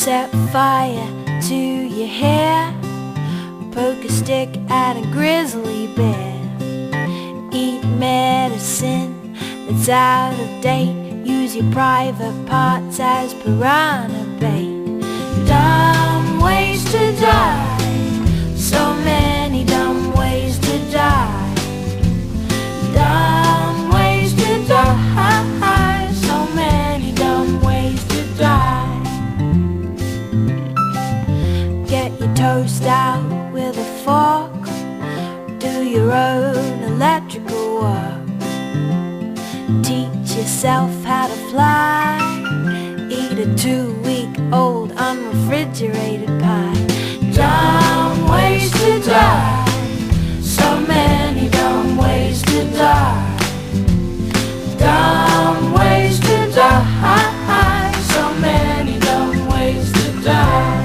Set fire to your hair, poke a stick at a grizzly bear. Eat medicine that's out of date, use your private parts as piranha bait. Dumb ways to die, so many dumb ways to die. Dumb ways to die, so many dumb ways to die. Get your toast out with a fork, do your own electrical work. Teach yourself how to fly, eat a 2-week-old unrefrigerated pie. Dumb ways to die, so many dumb ways to die. Dumb ways to die, so many dumb ways to die.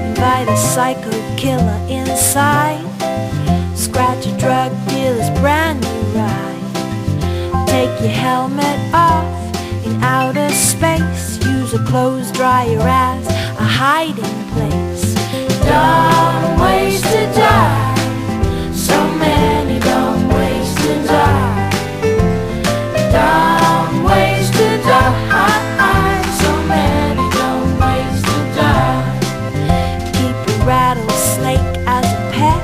Invite a psycho killer inside, scratch a drug dealer's brand new ride. Take your helmet off in outer space, use a clothes dryer as a hiding place. Dumb ways to die, so many dumb ways to die. Dumb ways to die, so many dumb ways to die. Keep a rattlesnake as a pet,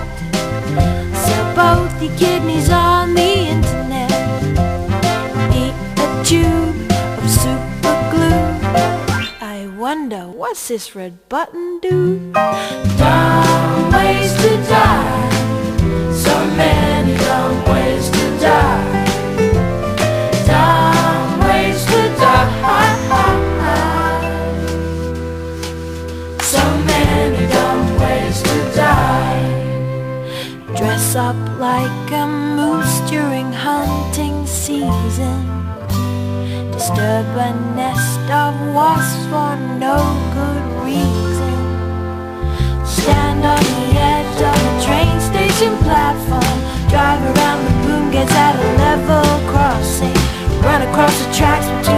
sell both your kidneys on the internet. Eat a tube of super glue, I wonder what's this red button do? Dumb ways to die, so many dumb ways to die. Dumb ways to die, so many dumb ways to die. Dress up like a moose during hunting season, disturb a nest of wasps for no good reason. Stand on the edge of a train station platform, drive around the boom gates at a level crossing, run across the tracks between